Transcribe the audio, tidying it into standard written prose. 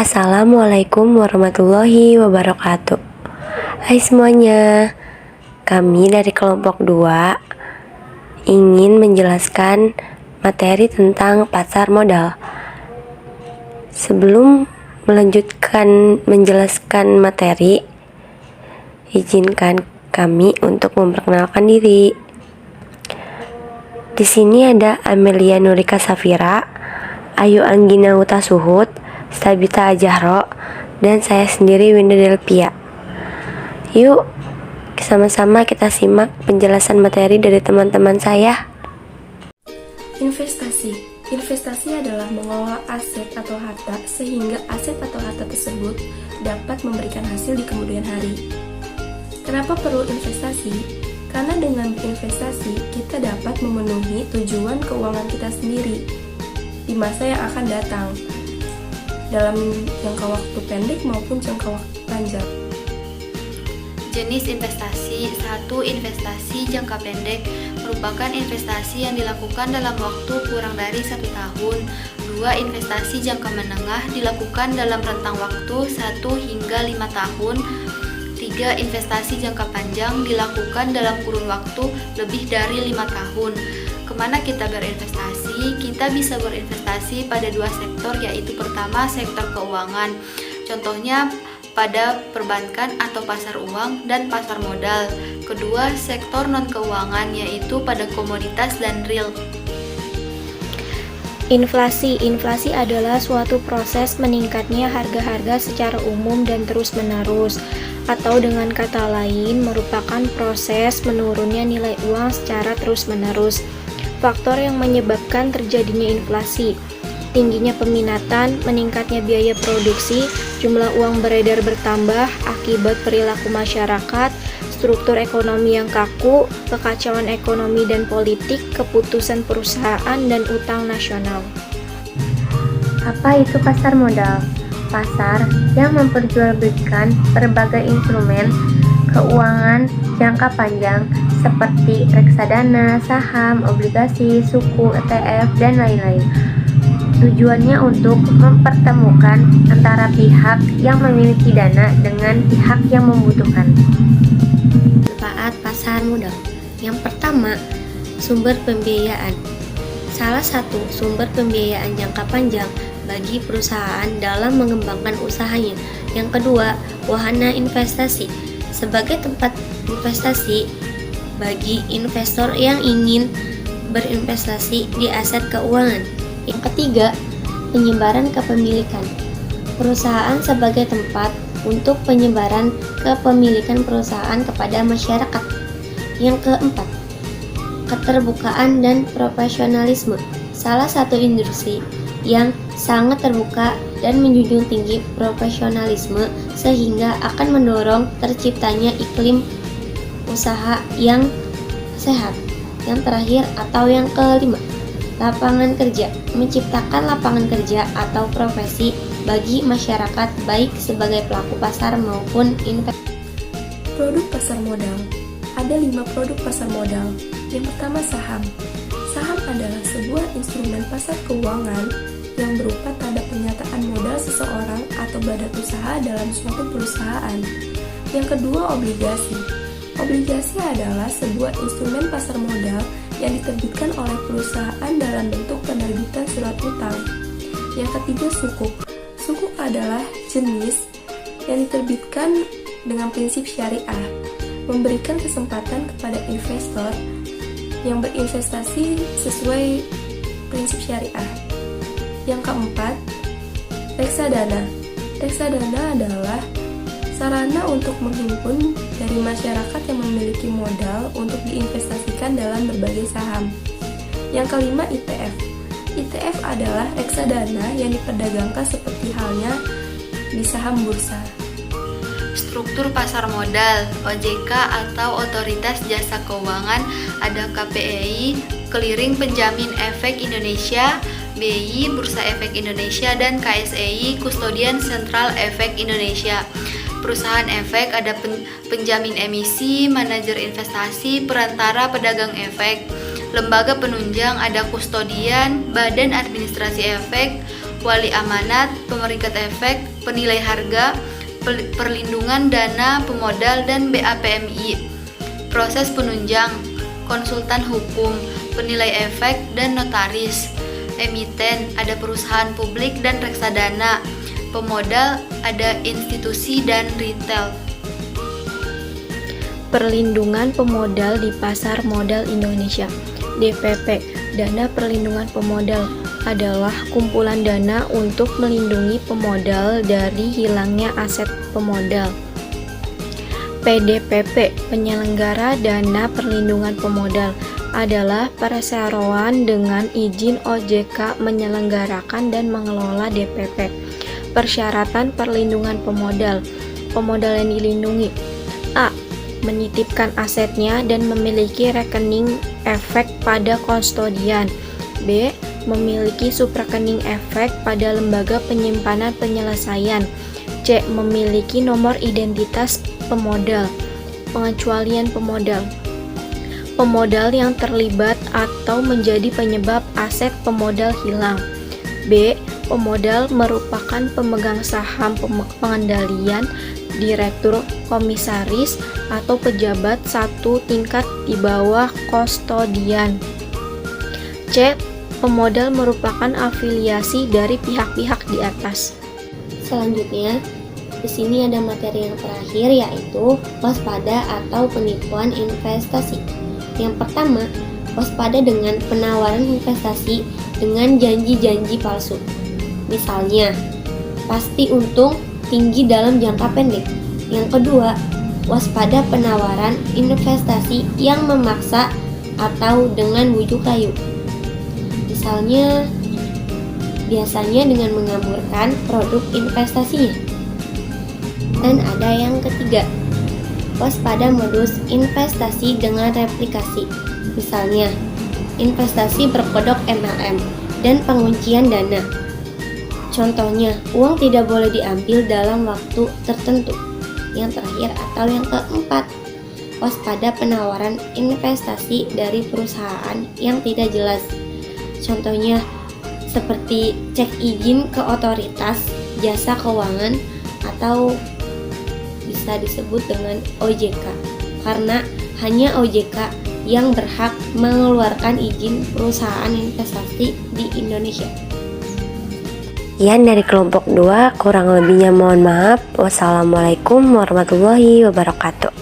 Assalamualaikum warahmatullahi wabarakatuh. Hai semuanya, kami dari kelompok 2 ingin menjelaskan materi tentang pasar modal. Sebelum melanjutkan menjelaskan materi, izinkan kami untuk memperkenalkan diri. Di sini ada Amelia Nurika Safira, Ayu Anggina Utasuhud, Sabita Ajahro, dan saya sendiri Winda Delpia. Yuk, sama-sama kita simak penjelasan materi dari teman-teman saya. Investasi adalah mengelola aset atau harta sehingga aset atau harta tersebut dapat memberikan hasil di kemudian hari. Kenapa perlu investasi? Karena dengan berinvestasi kita dapat memenuhi tujuan keuangan kita sendiri di masa yang akan datang, dalam jangka waktu pendek maupun jangka waktu panjang. Jenis investasi. 1. Investasi jangka pendek merupakan investasi yang dilakukan dalam waktu kurang dari 1 tahun. 2. Investasi jangka menengah dilakukan dalam rentang waktu 1 hingga 5 tahun. 3. Investasi jangka panjang dilakukan dalam kurun waktu lebih dari 5 tahun. Kemana kita berinvestasi? Kita bisa berinvestasi pada 2 sektor, yaitu pertama sektor keuangan, contohnya pada perbankan atau pasar uang dan pasar modal. Kedua, sektor non-keuangan, yaitu pada komoditas dan real. Inflasi adalah suatu proses meningkatnya harga-harga secara umum dan terus-menerus, atau dengan kata lain merupakan proses menurunnya nilai uang secara terus-menerus. Faktor yang menyebabkan terjadinya inflasi: tingginya peminatan, meningkatnya biaya produksi, jumlah uang beredar bertambah akibat perilaku masyarakat, struktur ekonomi yang kaku, kekacauan ekonomi dan politik, keputusan perusahaan, dan utang nasional. Apa itu pasar modal? Pasar yang memperjualbelikan berbagai instrumen keuangan jangka panjang seperti reksadana, saham, obligasi, suku, ETF, dan lain-lain. Tujuannya untuk mempertemukan antara pihak yang memiliki dana dengan pihak yang membutuhkan. Manfaat pasar modal. Yang pertama, sumber pembiayaan. Salah satu sumber pembiayaan jangka panjang bagi perusahaan dalam mengembangkan usahanya. Yang kedua, wahana investasi. Sebagai tempat investasi bagi investor yang ingin berinvestasi di aset keuangan. Yang ketiga, penyebaran kepemilikan. Perusahaan sebagai tempat untuk penyebaran kepemilikan perusahaan kepada masyarakat. Yang keempat, keterbukaan dan profesionalisme. Salah satu industri yang sangat terbuka dan menjunjung tinggi profesionalisme sehingga akan mendorong terciptanya iklim usaha yang sehat. Yang terakhir atau yang kelima, lapangan kerja. Menciptakan lapangan kerja atau profesi bagi masyarakat baik sebagai pelaku pasar maupun investor. Produk pasar modal. Ada 5 produk pasar modal. Yang pertama, saham. Saham adalah sebuah instrumen pasar keuangan yang berupa tanda pernyataan modal seseorang atau badan usaha dalam suatu perusahaan. Yang kedua, obligasi. Obligasi adalah sebuah instrumen pasar modal yang diterbitkan oleh perusahaan dalam bentuk penerbitan surat utang. Yang ketiga, sukuk. Sukuk adalah jenis yang diterbitkan dengan prinsip syariah, memberikan kesempatan kepada investor yang berinvestasi sesuai prinsip syariah. Yang keempat, reksadana. Reksadana adalah sarana untuk menghimpun dari masyarakat yang memiliki modal untuk diinvestasikan dalam berbagai saham. Yang kelima, ETF. ETF adalah reksadana yang diperdagangkan seperti halnya di saham bursa. Struktur pasar modal. OJK atau Otoritas Jasa Keuangan, ada KPEI, Clearing Penjamin Efek Indonesia, BI, Bursa Efek Indonesia, dan KSEI, Kustodian Sentral Efek Indonesia. Perusahaan efek ada penjamin emisi, manajer investasi, perantara pedagang efek. Lembaga penunjang ada kustodian, badan administrasi efek, wali amanat, pemerikat efek, penilai harga, perlindungan dana pemodal dan BAPMI, proses penunjang, konsultan hukum, penilai efek dan notaris, emiten, ada perusahaan publik dan reksadana, pemodal, ada institusi dan retail. Perlindungan pemodal di pasar modal Indonesia. DPP, Dana Perlindungan Pemodal, adalah kumpulan dana untuk melindungi pemodal dari hilangnya aset pemodal. PDPP, Penyelenggara Dana Perlindungan Pemodal, adalah perseroan dengan izin OJK menyelenggarakan dan mengelola DPP. Persyaratan perlindungan pemodal. Pemodal yang dilindungi: A. Menitipkan asetnya dan memiliki rekening efek pada konstodian. B. Memiliki subrekening efek pada lembaga penyimpanan penyelesaian. C. Memiliki nomor identitas pemodal. Pengecualian pemodal. Pemodal yang terlibat atau menjadi penyebab aset pemodal hilang. B. Pemodal merupakan pemegang saham pengendalian, direktur, komisaris, atau pejabat satu tingkat di bawah kustodian. C. Pemodal merupakan afiliasi dari pihak-pihak di atas. Selanjutnya, di sini ada materi yang terakhir, yaitu waspada atau penipuan investasi. Yang pertama, waspada dengan penawaran investasi dengan janji-janji palsu. Misalnya, pasti untung tinggi dalam jangka pendek. Yang kedua, waspada penawaran investasi yang memaksa atau dengan bujuk rayu. Misalnya, biasanya dengan mengamburkan produk investasinya. Dan ada yang ketiga, waspada modus investasi dengan replikasi. Misalnya, investasi berkodok MLM dan penguncian dana. Contohnya, uang tidak boleh diambil dalam waktu tertentu. Yang terakhir atau yang keempat, waspada penawaran investasi dari perusahaan yang tidak jelas. Contohnya, seperti cek izin ke otoritas jasa keuangan atau bisa disebut dengan OJK, karena hanya OJK yang berhak mengeluarkan izin perusahaan investasi di Indonesia. Sekian dari kelompok 2, kurang lebihnya mohon maaf. Wassalamualaikum warahmatullahi wabarakatuh.